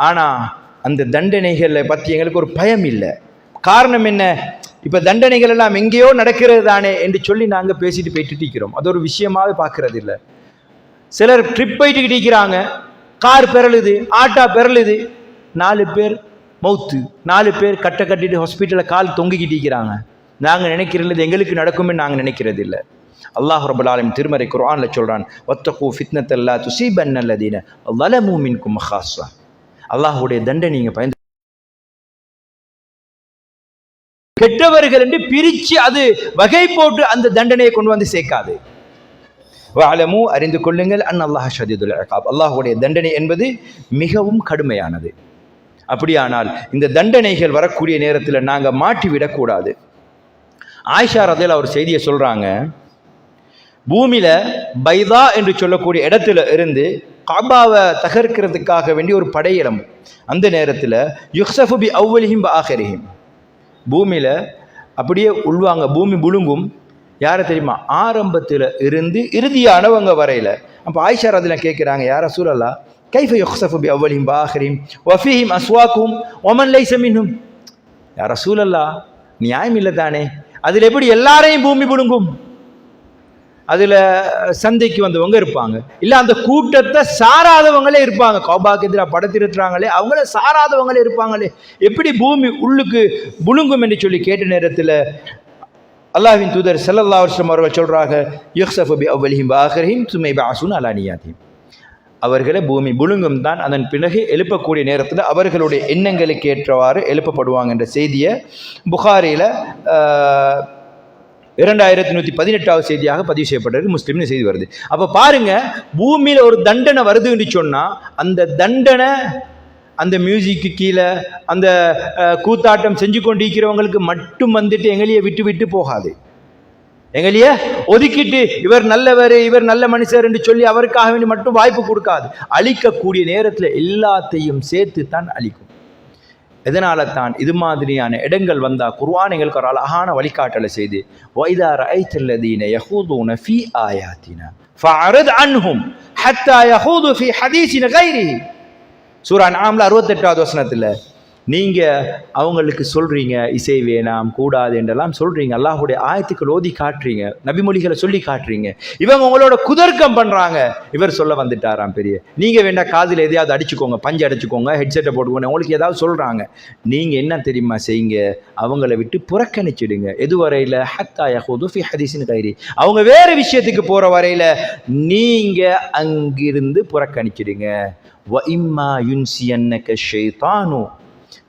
ஆனால் அந்த தண்டனைகளை பற்றி எங்களுக்கு ஒரு பயம் இல்லை. காரணம் என்ன? இப்போ தண்டனைகள் எல்லாம் எங்கேயோ நடக்கிறது தானே என்று சொல்லி நாங்கள் பேசிட்டு போயிட்டு இருக்கிறோம். அது ஒரு விஷயமாவே பார்க்கறது இல்லை. சிலர் ட்ரிப் போயிட்டு இருக்கிறாங்க, கார் பெறலுது, ஆட்டா பெறலுது, 4 பேர் மௌத்து, 4 பேர் கட்டை கட்டிட்டு ஹாஸ்பிட்டலில் கால் தொங்கிக்கிட்டு இருக்கிறாங்க. நாங்கள் நினைக்கிறது எங்களுக்கு நடக்கும்னு நாங்கள் நினைக்கிறது இல்லை. அல்லாஹ் ரப்பல் ஆலமீன் திருமறை குர்ஆன்ல சொல்றான், வத்தகு ஃபித்னத்தல் லா துஸீபன்னல்லதீன ஸலமூ மின்கும் ஹாஸா. அல்லாஹ்வுடைய தண்டனை நீங்க பயந்து கெட்டவர்கள் என்று பிரிச்சு அது வகை போட்டு அந்த தண்டனையை கொண்டு வந்து சேர்க்காது. வஅலமு, அறிந்து கொள்ளுங்கள், அன்னல்லாஹ ஷதீதுல் இகாப், அல்லாஹ்வுடைய தண்டனை என்பது மிகவும் கடுமையானது. அப்படியானால் இந்த தண்டனைகள் வரக்கூடிய நேரத்தில் நாங்கள் மாட்டிவிடக்கூடாது. ஆயிஷா ரலியல்லாஹு ஒரு செய்தியை சொல்றாங்க, பூமியில பைதா என்று சொல்லக்கூடிய இடத்துல இருந்து காபாவை தகர்க்கிறதுக்காக வேண்டி ஒரு படையிடம். அந்த நேரத்தில் யுக்ஸஃபு பி அவ்வலிஹிம் ஆஹிரிஹிம், பூமியில் அப்படியே உள்வாங்க, பூமி புழுங்கும். யாரை தெரியுமா? ஆரம்பத்தில் இருந்து இறுதியானவங்க வரையில். அப்போ ஆயிஷா ரலியல்லாஹு கேட்குறாங்க, யா ரசூலல்லாஹ் கைஃப யுக்ஸஃபு பி அவ்வலிஹிம் ஆஹிரிஹிம் வஃபீஹிம் அஸ்வாக்குஹும் வமன் லைஸ மின்ஹும். யா ரசூலல்லாஹ் நியாயம் இல்லை தானே, அதில் எப்படி எல்லாரையும் பூமி புழுங்கும்? அதில் சந்தைக்கு வந்தவங்க இருப்பாங்க, இல்லை அந்த கூட்டத்தை சாராதவங்களே இருப்பாங்க. கௌபாக்கு எதிராக படத்திருக்கிறாங்களே அவங்கள சாராதவங்களே இருப்பாங்களே, எப்படி பூமி உள்ளுக்கு புழுங்கும் என்று சொல்லி கேட்ட நேரத்தில் அல்லாஹ்வின் தூதர் ஸல்லல்லாஹு அலைஹி வஸல்லம் அவர்கள் சொல்றாங்க, யுக்ஸஃபு பி அவ்வலிஹிம் வ ஆஹிரிஹிம் சும்ம யபஅஸூன அலா நியாத்திஹிம். அவர்களை பூமி புழுங்கும் தான், அதன் பிறகு எழுப்பக்கூடிய நேரத்தில் அவர்களுடைய எண்ணங்களுக்கு ஏற்றவாறு எழுப்பப்படுவாங்க என்ற செய்தியை புகாரியில் 2118 செய்தியாக பதிவு செய்யப்பட்டது, முஸ்லிம்னு செய்தி வருது. அப்போ பாருங்க, பூமியில் ஒரு தண்டனை வருதுன்னு சொன்னால் அந்த தண்டனை அந்த மியூசிக்கு கீழே அந்த கூத்தாட்டம் செஞ்சு கொண்டிருக்கிறவங்களுக்கு மட்டும் வந்துட்டு எங்களையே விட்டு விட்டு போகாது, எங்களையே ஒதுக்கிட்டு இவர் நல்லவர் இவர் நல்ல மனுஷர் என்று சொல்லி அவருக்காக வேண்டி மட்டும் வாய்ப்பு கொடுக்காது. அழிக்கக்கூடிய நேரத்தில் எல்லாத்தையும் சேர்த்து தான் அழிக்கும். எதனால தான் இது மாதிரியான இடங்கள் வந்தால் குர்ஆன் எங்களுக்கு ஒரு அழகான வழிகாட்டலை செய்து, وَإِذَا رَأَيْتَ الَّذِينَ يَخُوضُونَ فِي آيَاتِنَا فَأَعْرِضْ عَنْهُمْ حَتَّى يَخُوضُوا فِي حَدِيثٍ غَيْرِهِ. சூரா அன்ஆம்ல 68வது வசனத்தில் நீங்கள் அவங்களுக்கு சொல்கிறீங்க இசை வேணாம் கூடாது என்றெல்லாம் சொல்கிறீங்க, அல்லாஹுடைய ஆயத்துக்கள் ஓதி காட்டுறீங்க, நபிமொழிகளை சொல்லி காட்டுறீங்க, இவங்க உங்களோட குதர்க்கம் பண்ணுறாங்க. இவர் சொல்ல வந்துட்டாராம் பெரிய, நீங்கள் வேண்டாம் காதில் எதையாவது அடிச்சுக்கோங்க, பஞ்சு அடிச்சுக்கோங்க, ஹெட்செட்டை போட்டுக்கோங்க, உங்களுக்கு ஏதாவது சொல்கிறாங்க. நீங்கள் என்ன தெரியுமா செய்யுங்க, அவங்கள விட்டு புறக்கணிச்சிடுங்க. எதுவரையில்? ஹத்தா யஹூது ஃபி ஹதீஸின் கைரி, அவங்க வேறு விஷயத்துக்கு போகிற வரையில் நீங்கள் அங்கிருந்து புறக்கணிச்சிடுங்க. வ இம்மா யுன்சியன்னக ஷைத்தானு,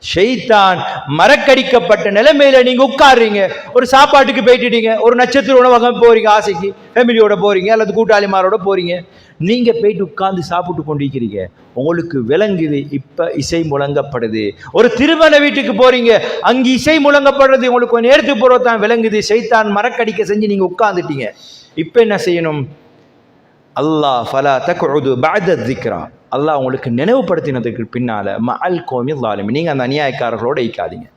ஷைத்தான் மறக்கடிக்கப்பட்ட நிலைமையில நீங்க உட்கார்றீங்க. ஒரு சாப்பாட்டுக்கு போயிட்டுட்டீங்க, ஒரு நட்சத்திர உணவகம் போறீங்க, ஆசைக்கு ஃபேமிலியோட போறீங்க அல்லது கூட்டாளிமாரோட போறீங்க, நீங்க போயிட்டு உட்கார்ந்து சாப்பிட்டு கொண்டிருக்கிறீங்க, உங்களுக்கு விளங்குது இப்ப இசை முழங்கப்படுது. ஒரு திருமண வீட்டுக்கு போறீங்க, அங்கு இசை முழங்கப்படுறது உங்களுக்கு கொஞ்சம் நேரத்துக்கு போறதான் விளங்குது, ஷைத்தான் மறக்கடிக்க செஞ்சு நீங்க உட்கார்ந்துட்டீங்க. இப்ப என்ன செய்யணும்? அல்லாஹ் ஃபலா தக்உது பஅத ذிக்ரா, அல்லாஹ் உங்களுக்கு நினைவுபடுத்தினதுக்கு பின்னால மஅல் கௌமி ஸாலிமீன், நீங்க அந்த அநியாயக்காரர்களோட ஈக்காதீங்க.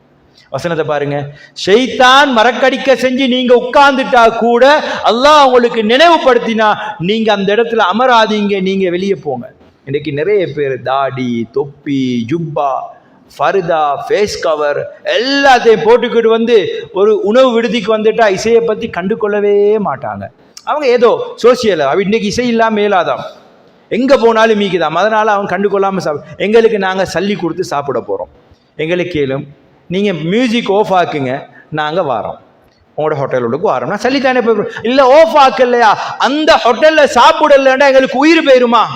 வசனத்தை பாருங்க, ஷைத்தான் மறக்கடிக்க செஞ்சு நீங்க உட்கார்ந்துட்டா கூட அல்லாஹ் உங்களுக்கு நினைவுபடுத்தினா நீங்க அந்த இடத்துல அமராதீங்க, நீங்க வெளியே போங்க. இன்னைக்கு நிறைய பேர் தாடி தொப்பி ஜுப்பா ஃபர்தா ஃபேஸ் கவர் எல்லாத்தையும் போட்டுக்கிட்டு வந்து ஒரு உணவு விடுதிக்கு வந்துட்டா இசையை பத்தி கண்டு கொள்ளவே மாட்டாங்க. அவங்க ஏதோ சோசியல், இன்னைக்கு இசை இல்லாமல் மேலாதான், எங்கே போனாலும் மீக்குதாம், அதனால் அவங்க கண்டு கொள்ளாமல் எங்களுக்கு நாங்கள் சல்லி கொடுத்து சாப்பிட போகிறோம், எங்களுக்கு கேளும் நீங்கள் மியூசிக் ஆஃப் ஆக்குங்க, நாங்கள் வாரோம் உங்களோட ஹோட்டலுக்கு வாரோம்னா சல்லி தானே போய், இல்லை ஆஃப் ஆக்கலையா அந்த ஹோட்டலில் சாப்பிடலன்னா எங்களுக்கு உயிர் போயிருமா?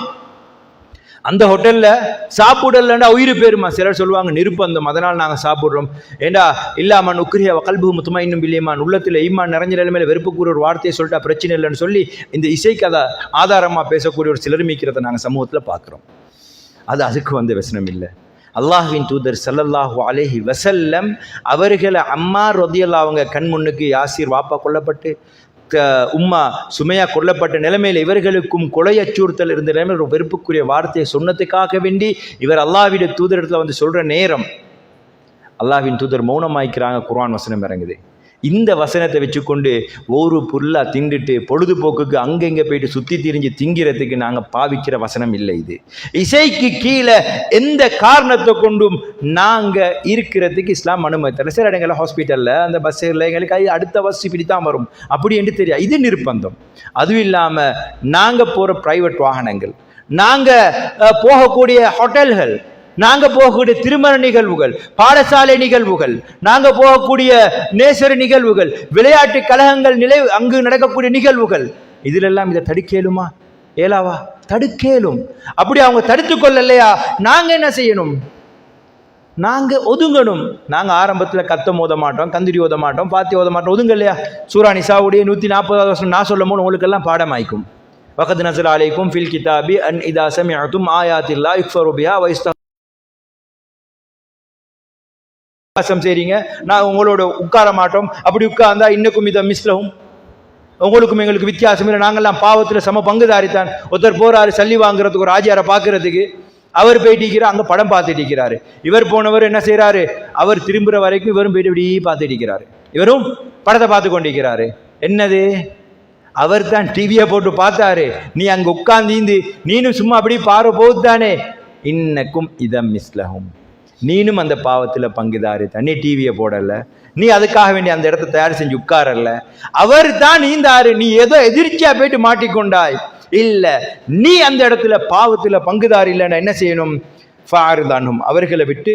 அந்த ஹோட்டலில் சாப்பிடலன்னா உயிர் போயிருமா? சிலர் சொல்லுவாங்க நிர்பந்தம், அதனால் நாங்கள் சாப்பிட்றோம். ஏண்டா இல்லாமன் உக்ரிய கல்பு முத்துமா இன்னும் இல்லையமான், உள்ளத்தில் ஈமான் நிறைஞ்ச நிலைமையில வெறுப்புக்கூற ஒரு வார்த்தையை சொல்லிட்டா பிரச்சனை இல்லைன்னு சொல்லி இந்த இசைக்கு அதை ஆதாரமாக பேசக்கூடிய ஒரு சிலர் மீக்கிறத நாங்கள் சமூகத்தில் பார்க்குறோம். அது அதுக்கு வந்து வசனம் இல்லை. அல்லாஹ்வின் தூதர் ஸல்லல்லாஹு அலைஹி வஸல்லம் அவர்களை அம்மார் ரலியல்லாஹு அவங்க கண் முன்னுக்கு யாசிர் வாப்பா கொல்லப்பட்டு உம்மா சுமையா கொல்லப்பட்ட நிலைமையில் இவர்களுக்கும் கொலை அச்சுறுத்தல் இருந்த நிலைமையில் ஒரு வெறுப்புக்குரிய வார்த்தையை சொன்னதுக்காக வேண்டி இவர் அல்லாஹ்வின் தூதரிடத்தில் வந்து சொல்ற நேரம் அல்லாஹ்வின் தூதர் மௌனமாய்க்கிறாங்க. குர்ஆன் வசனம் இறங்குது. இந்த வசனத்தை வச்சுக்கொண்டு ஒரு புல்லா திண்டுட்டு பொழுதுபோக்குக்கு அங்கெங்கே போயிட்டு சுற்றி திரிஞ்சு திங்கிறதுக்கு நாங்கள் பாவிக்கிற வசனம் இல்லை. இது இசைக்கு கீழே எந்த காரணத்தை கொண்டும் நாங்கள் இருக்கிறதுக்கு இஸ்லாம் அனுமதி தரல. சில இடங்களில் ஹாஸ்பிட்டலில் அந்த பஸ்ஸில் எங்களுக்கு அடுத்த பஸ் இப்படி தான் வரும் அப்படி என்று தெரியாது, இது நிர்பந்தம். அதுவும் இல்லாமல் நாங்கள் போகிற ப்ரைவேட் வாகனங்கள், நாங்கள் போகக்கூடிய ஹோட்டல்கள், நாங்க போகக்கூடிய திருமண நிகழ்வுகள், பாடசாலை நிகழ்வுகள், நாங்க போகக்கூடிய நேசர நிகழ்வுகள், விளையாட்டு கழகங்கள் அங்கு நடக்கக்கூடிய நிகழ்வுகள், இதிலெல்லாம் இதை தடுக்கலுமா? ஏலாவா? தடுக்கலும். அப்படி அவங்க தடுத்து கொள்ளலையா, நாங்க என்ன செய்யணும்? நாங்க ஒதுங்கணும். நாங்க ஆரம்பத்தில் கத்தம் ஓத மாட்டோம், கந்திரி ஓத மாட்டோம், பாத்தி ஓத மாட்டோம், ஒதுங்க இல்லையா? சூரா நிசாவுடைய 140வது வசனம் நான் சொல்லும் போது உங்களுக்கு எல்லாம் பாடமாய்க்கும். வகத் நஸல அலைக்கும் ஃபில் கிதாபி அன் இதா சமிஅதும் ஆயாத்தில்லாஹி யுக்ஃபரு பிஹா வ செய்றீங்க, நான் உங்களோட உட்கார மாட்டோம், அப்படி உட்கார்ந்தா இன்னக்கும் இதை மிஸ்லவும் உங்களுக்கும் எங்களுக்கு வித்தியாசம் இல்லை, நாங்கள்லாம் பாவத்தில் சம பங்குதாரித்தான். ஒருத்தர் போறாரு சல்லி வாங்குறதுக்கு ஒரு ஆஜியாரை பார்க்கறதுக்கு, அவர் போயிட்டு இருக்கிறார், அங்கே படம் பார்த்துட்டு இருக்கிறாரு. இவர் போனவர் என்ன செய்யறாரு, அவர் திரும்புகிற வரைக்கும் இவரும் போயிட்டு இப்படி பார்த்துட்டு இருக்கிறாரு, இவரும் படத்தை பார்த்து கொண்டிருக்கிறாரு. என்னது, அவர் தான் டிவியை போட்டு பார்த்தாரு, நீ அங்கே உட்கார்ந்து நீனும் சும்மா அப்படி பாரு போகுதானே, இன்னக்கும் இதம் மிஸ்லகும், நீனும் அந்த பாவத்தில் பங்குதாரு தான். நீ டிவியை போடலை, நீ அதுக்காக வேண்டிய அந்த இடத்த தயார் செஞ்சு உட்காரல்ல, அவர் தான் நீந்தாரு, நீ ஏதோ எதிர்ச்சியா போயிட்டு மாட்டிக்கொண்டாய். இல்ல, நீ அந்த இடத்துல பாவத்துல பங்குதார் இல்லைன்னா என்ன செய்யணும், ஃபாரிதானும், அவர்களை விட்டு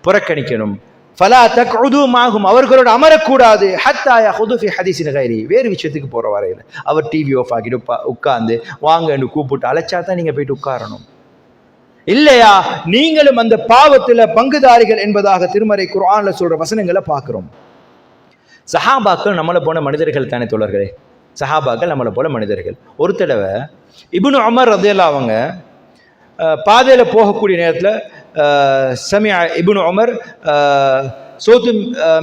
புறக்கணிக்கணும். ஃபலா தக்உதுமாகும், அவர்களோட அமரக்கூடாது. ஹத்தா யஹுது ஃபி ஹதீஸின் கைரி, வேறு விஷயத்துக்கு போற வரையில் அவர் டிவி ஆஃப் ஆகிட்டு உட்கார்ந்து வாங்கன்னு கூப்பிட்டு அழைச்சா தான் நீங்க போயிட்டு உட்காரணும். இல்லையா, நீங்களும் அந்த பாவத்துல பங்குதாரிகள் என்பதாக திருமறை குர்ஆன்ல சொல்ற வசனங்களை பார்க்கிறோம். சஹாபாக்கள் நம்மளை போன மனிதர்கள் தானே தோழர்களே, சஹாபாக்கள் நம்மளை போல மனிதர்கள். ஒரு தடவை இப்னு உமர் ரலியல்லாஹு அவங்க பாதையில போகக்கூடிய நேரத்தில் சமிஅ இப்னு உமர் சோத்து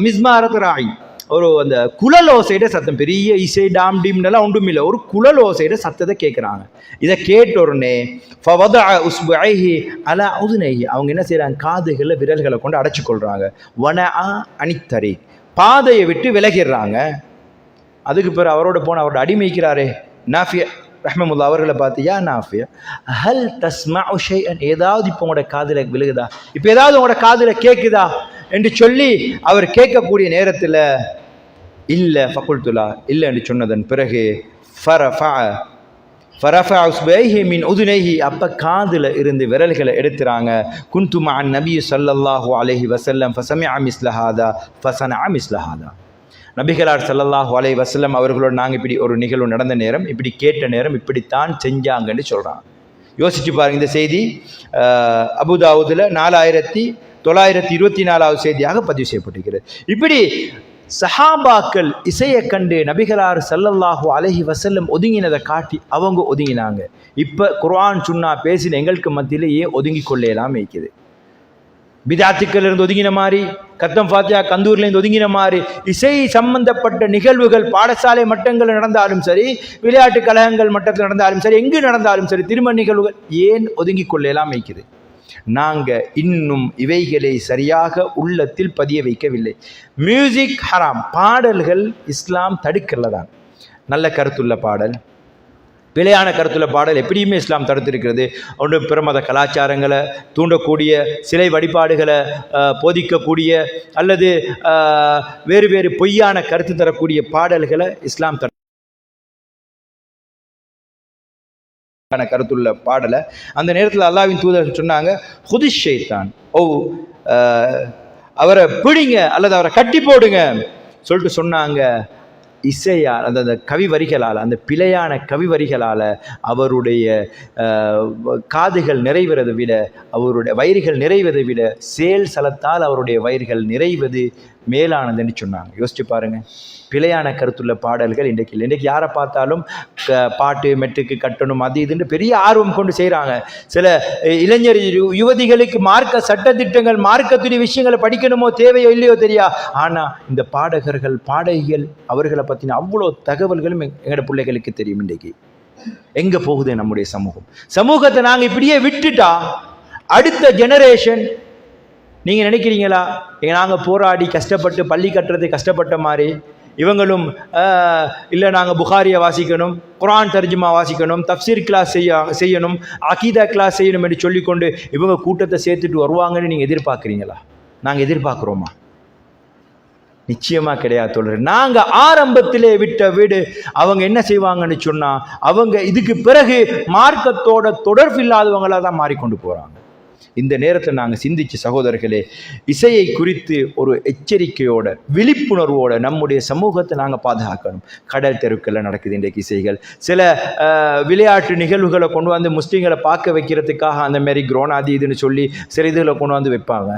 மிஸ்மாரத் ராயி, ஒரு அந்த குழல் ஓசையிட சத்தம், பெரிய இசை டாம் டீம்னெல்லாம் ஒன்றும் இல்லை, ஒரு குழல் ஓசையிட சத்தத்தை கேட்குறாங்க. இதை கேட்ட உடனே அவங்க என்ன செய்யறாங்க, காதுகளில் விரல்களை கொண்டு அடைச்சு கொள்றாங்க. அணித்தறி, பாதையை விட்டு விலகிடுறாங்க. அதுக்கு பிறகு அவரோட போன அவரோட அடிமைக்கிறாரே நாஃபியா ரஹ்மத்துல்லாஹி அவர்களை பார்த்து, யா நாஃபியா ஹல் தஸ்மஉ ஷைஅன், ஏதாவது இப்போ உங்களோட காதில் விழுகுதா, இப்போ ஏதாவது உங்களோட காதில் கேட்குதா என்று சொல்லி அவர் கேட்கக்கூடிய நேரத்தில் இல்லை, ஃபகுல்துலா இல்லை என்று சொன்னதன் பிறகு ஃபரஃபஅ உஸ்பைஹி மின் உதுனைஹி, அப்போ காதில் இருந்து விரல்களை எடுத்துறாங்க. குன்து மஅ நபி ஸல்லல்லாஹு அலைஹி வஸல்லம் ஃபஸமிஅ மிஸ்ல ஹாதா ஃபஸனஅ மிஸ்ல ஹாதா, நபிகளார் ஸல்லல்லாஹு அலைஹி வஸல்லம் அவர்களோடு நாங்கள் இப்படி ஒரு நிகழ்வு நடந்த நேரம், இப்படி கேட்ட நேரம் இப்படித்தான் செஞ்சாங்கன்னு சொல்கிறாங்க. யோசிச்சு பாருங்க, இந்த செய்தி அபுதாவுதில் 4924வது செய்தியாக பதிவு செய்யப்பட்டிருக்கிறது. இப்படி சஹாபாக்கள் இசையை கண்டு நபிகளார் ஸல்லல்லாஹு அலைஹி வஸல்லம் ஒதுங்கினதை காட்டி அவங்க ஒதுங்கினாங்க. இப்போ குர்ஆன் சுன்னா பேசின எங்களுக்கு மத்தியில் ஏன் ஒதுங்கி கொள்ளலாம் இருக்குது, பிதாத்துக்கள் இருந்து ஒதுங்கின மாதிரி, கத்தம் ஃபாத்தியா கந்தூர்லேருந்து ஒதுங்கின மாதிரி, இசை சம்பந்தப்பட்ட நிகழ்வுகள் பாடசாலை மட்டங்கள் நடந்தாலும் சரி, விளையாட்டு கழகங்கள் மட்டத்தில் நடந்தாலும் சரி, எங்கு நடந்தாலும் சரி, திருமண நிகழ்வுகள் ஏன் ஒதுங்கி கொள்ளலாம் வைக்குது. நாங்கள் இன்னும் இவைகளை சரியாக உள்ளத்தில் பதிய வைக்கவில்லை. மியூசிக் ஹராம், பாடல்கள் இஸ்லாம் தடுக்கிறதான். நல்ல கருத்துள்ள பாடல், பிழையான கருத்துள்ள பாடல் எப்படியுமே இஸ்லாம் தடுத்திருக்கிறது. ஒன்று பிரமத கலாச்சாரங்களை தூண்டக்கூடிய, சிலை வழிபாடுகளை போதிக்கக்கூடிய, அல்லது வேறு வேறு பொய்யான கருத்து தரக்கூடிய பாடல்களை இஸ்லாம் கருத்துள்ள பாடலை அந்த நேரத்தில் அல்லாஹ்வின் தூதர் சொன்னாங்க, ஹுதி ஷைத்தான், அவரை பிடிங்க அல்லது அவரை கட்டி போடுங்க சொல்லிட்டு சொன்னாங்க. இசையால், அந்த கவி வரிகளால், அந்த பிழையான கவி வரிகளால் அவருடைய காதுகள் நிறைவதை விட, அவருடைய வயிறுகள் நிறைவதை விட சேல் சலத்தால் அவருடைய வயிறுகள் நிறைவது மேலானதுன்னு சொன்னாங்க. யோசிச்சு பாருங்க, பிழையான கருத்துள்ள பாடல்கள் இன்றைக்கு யாரை பார்த்தாலும் பாட்டு மெட்டுக்கு கட்டணும் அது இதுன்னு பெரிய ஆர்வம் கொண்டு செய்கிறாங்க. சில இளைஞர் யுவதிகளுக்கு மார்க்க சட்டத்திட்டங்கள், மார்க்கத்துடைய விஷயங்களை படிக்கணுமோ தேவையோ இல்லையோ தெரியா, ஆனால் இந்த பாடகர்கள் பாடகிகள் அவர்களை பற்றின அவ்வளோ தகவல்களும் எங்களோட பிள்ளைகளுக்கு தெரியும். இன்றைக்கு எங்கே போகுது நம்முடைய சமூகத்தை நாங்கள் இப்படியே விட்டுட்டா அடுத்த ஜெனரேஷன், நீங்கள் நினைக்கிறீங்களா நாங்கள் போராடி கஷ்டப்பட்டு பள்ளி கட்டுறது கஷ்டப்பட்ட மாதிரி இவங்களும் இல்லை நாங்கள் புகாரியை வாசிக்கணும், குர்ஆன் தர்ஜுமா வாசிக்கணும், தஃப்சீர் கிளாஸ் செய்யணும், அகீதா கிளாஸ் செய்யணும் என்று சொல்லிக்கொண்டு இவங்க கூட்டத்தை சேர்த்துட்டு வருவாங்கன்னு நீங்கள் எதிர்பார்க்குறீங்களா? நாங்கள் எதிர்பார்க்குறோமா? நிச்சயமாக கிடையாது தோழர். நாங்கள் ஆரம்பத்திலே விட்ட வீடு அவங்க என்ன செய்வாங்கன்னு சொன்னால், அவங்க இதுக்கு பிறகு மார்க்கத்தோட தொடர்பு இல்லாதவங்களாக தான் மாறிக்கொண்டு போகிறாங்க. இந்த நேரத்தில் நாங்கள் சிந்திச்சு சகோதரர்களே, இசையை குறித்து ஒரு எச்சரிக்கையோட விழிப்புணர்வோட நம்முடைய சமூகத்தை நாங்கள் பாதுகாக்கணும். கடல் தெருக்களில் நடக்குது இன்றைக்கு இசைகள். சில விளையாட்டு நிகழ்வுகளை கொண்டு வந்து முஸ்லீம்களை பார்க்க வைக்கிறதுக்காக அந்த மாரி குரோனாதி இதுன்னு சொல்லி சில இதுகளை கொண்டு வந்து வைப்பாங்க.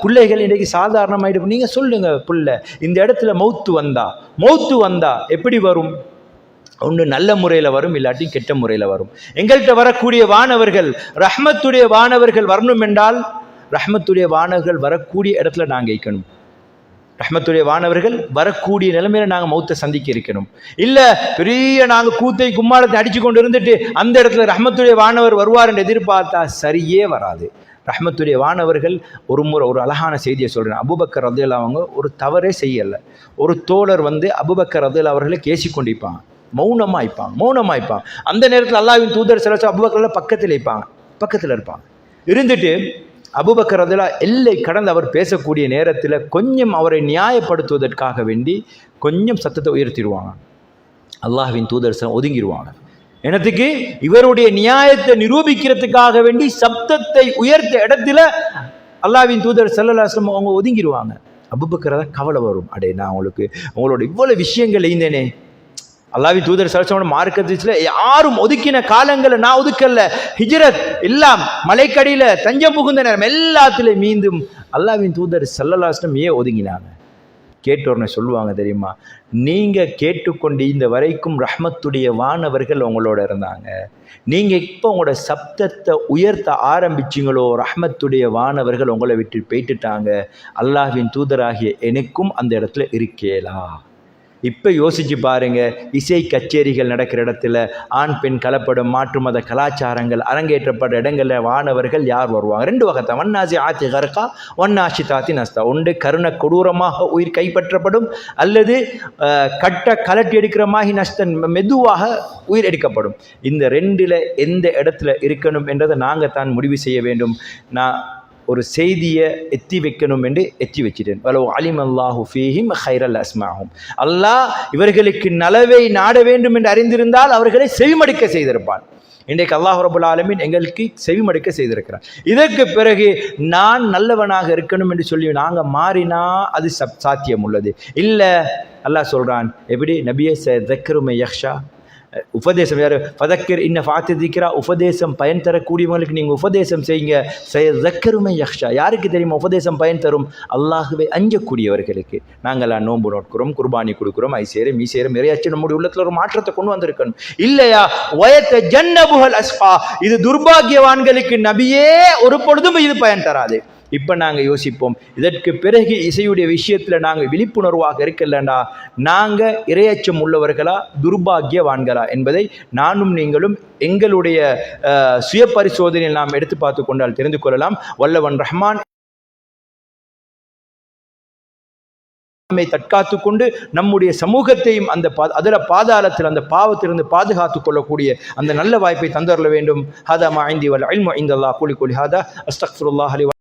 பிள்ளைகள் இன்றைக்கு சாதாரணமாயிட்டு, நீங்கள் சொல்லுங்கள், பிள்ளை இந்த இடத்துல மௌத்து வந்தா எப்படி வரும்? ஒன்று நல்ல முறையில் வரும், இல்லாட்டி கெட்ட முறையில் வரும். எங்கள்கிட்ட வரக்கூடிய வானவர்கள் ரஹ்மத்துடைய வானவர்கள் வரக்கூடிய நிலைமையில நாங்கள் மௌத்தை சந்திக்க இருக்கணும். இல்லை பெரிய நாங்கள் கூத்தை கும்மாளத்தை அடிச்சு கொண்டு இருந்துட்டு அந்த இடத்துல ரஹ்மத்துடைய வானவர் வருவார் என்று எதிர்பார்த்தா சரியே வராது. ரஹ்மத்துடைய வானவர்கள் ஒரு முறை ஒரு அழகான செய்தியை சொல்கிறேன். அபூபக்கர் ரலியல்லாஹு அவங்க ஒரு தவறே செய்யலை. ஒரு தோழர் அபூபக்கர் ரலியல்லாஹு அவர்களை கேசி கொண்டிருப்பாங்க, மௌனமாய்ப்பாங்க. அந்த நேரத்தில் அல்லாஹ்வின் தூதர் ஸல்லல்லாஹு அபூபக்கர் பக்கத்தில் இருப்பாங்க. இருந்துட்டு அபூபக்கர் ரலியல்லாஹு எல்லை கடந்து அவர் பேசக்கூடிய நேரத்தில் கொஞ்சம் அவரை நியாயப்படுத்துவதற்காக வேண்டி கொஞ்சம் சத்தத்தை உயர்த்திடுவாங்க. அல்லாஹ்வின் தூதர் ஒதுங்கிடுவாங்க. எனத்துக்கு இவருடைய நியாயத்தை நிரூபிக்கிறதுக்காக வேண்டி சப்தத்தை உயர்த்த இடத்துல அல்லாஹ்வின் தூதர் ஸல்லல்லாஹு அலைஹி வஸல்லம் அவங்க ஒதுங்கிடுவாங்க. அபூபக்கர் கவலை வரும், அடே நான் உங்களோட இவ்வளவு விஷயங்கள் இருந்தேனே, அல்லாஹ்வின் தூதர் ஸல்லல்லாஹு அலைஹி வஸல்லம் மார்க்கத்துல யாரும் ஒதுக்கின காலங்களை நான் ஒதுக்கல்ல, ஹிஜ்ரத் எல்லாம் மலைக்கடியில தஞ்சம் புகுந்த நேரம் எல்லாத்திலையும் மீண்டும் அல்லாஹ்வின் தூதர் ஸல்லல்லாஹு அலைஹி வஸல்லம் ஏன் ஒதுங்கினாங்க? கேட்டோர்னு சொல்லுவாங்க தெரியுமா, நீங்கள் கேட்டுக்கொண்டு இந்த வரைக்கும் ரஹ்மத்துடைய வானவர்கள் உங்களோட இருந்தாங்க, நீங்கள் இப்போ உங்களோட சப்தத்தை உயர்த்த ஆரம்பிச்சிங்களோ ரஹ்மத்துடைய வானவர்கள் உங்களை விட்டு போயிட்டுட்டாங்க, அல்லாஹ்வின் தூதராகிய எனக்கும் அந்த இடத்துல இருக்கேலா? இப்போ யோசிச்சு பாருங்க, இசை கச்சேரிகள் நடக்கிற இடத்துல ஆண் பெண் கலப்படம் மாற்று மத கலாச்சாரங்கள் அரங்கேற்றப்பட்ட இடங்களில் வானவர்கள் யார் வருவாங்க? ரெண்டு வகைத்தான், வன்னாசி ஆத்தி கர்கா வன்னாசி தாத்தி நஸ்தா. ஒன்று கருண கொடூரமாக உயிர் கைப்பற்றப்படும், அல்லது கலட்டி எடுக்கிற மாதிரி நஷ்டன் மெதுவாக உயிர் எடுக்கப்படும். இந்த ரெண்டில் எந்த இடத்துல இருக்கணும் என்றதை நாங்கள் தான் முடிவு செய்ய வேண்டும். நான் ஒரு செய்தியை எத்தி வைக்கணும் என்று எத்தி வச்சிட்டேன். வலவ் அலிம் அல்லாஹு ஃபீஹிம் ஹைரல் அஸ்மாஹும், அல்லாஹ் இவர்களுக்கு நலவை நாட வேண்டும் என்று அறிந்திருந்தால் அவர்களை செவிமடுக்க செய்திருப்பான். இன்றைக்கு அல்லாஹ் ரப்பல் ஆலமீன் எங்களுக்கு செவிமடுக்க செய்திருக்கிறார். இதற்கு பிறகு நான் நல்லவனாக இருக்கணும் என்று சொல்லி நாங்கள் மாறினா அது சாத்தியம் உள்ளது இல்லை. அல்லாஹ் சொல்கிறான், எப்படி நபியே ஸதக்கருமை யக்ஷா, உபதேசம் யார் ஃபதக்கர் இன்ன ஃபாத்திதிக்கிறா, உபதேசம் பயன் தரக்கூடியவங்களுக்கு நீங்கள் உபதேசம் செய்யுங்க. ஸயதக்கருமை யக்ஷா, யாருக்கு தெரியுமா உபதேசம் பயன் தரும்? அல்லாஹுவை அஞ்சக்கூடியவர்களுக்கு. நாங்களாம் நோன்பு நோட்கிறோம், குர்பானி கொடுக்குறோம், ஐசேரம் மீசேரம் நிறையாச்சு நம்முடைய உள்ளத்தில் ஒரு மாற்றத்தை கொண்டு வந்திருக்கணும் இல்லையா? வயத்த ஜன்னபுஹல் அஸ்ஃபா, இது துர்பாகியவான்களுக்கு நபியே ஒரு பொழுதும் இது பயன் தராது. இப்போ நாங்கள் யோசிப்போம், இதற்கு பிறகு இசையுடைய விஷயத்தில் நாங்கள் விழிப்புணர்வாக இருக்கலண்டா நாங்கள் இரையச்சம் உள்ளவர்களா துர்பாகியவான்களா என்பதை நானும் நீங்களும் எங்களுடைய சுய பரிசோதனையில் நாம் எடுத்து பார்த்து கொண்டால் தெரிந்து கொள்ளலாம். வல்லவன் ரஹ்மான் நம்மை தற்காத்து கொண்டு நம்முடைய சமூகத்தையும் அந்த அதில் பாதாளத்தில் அந்த பாவத்திலிருந்து பாதுகாத்து கொள்ளக்கூடிய அந்த நல்ல வாய்ப்பை தந்தரல வேண்டும். ஹதா மா இந்தி வல் இல்மு இந்தல்லாஹ் கூலி கூலி ஹதா அஸ்தக்ஃபிருல்லாஹ்.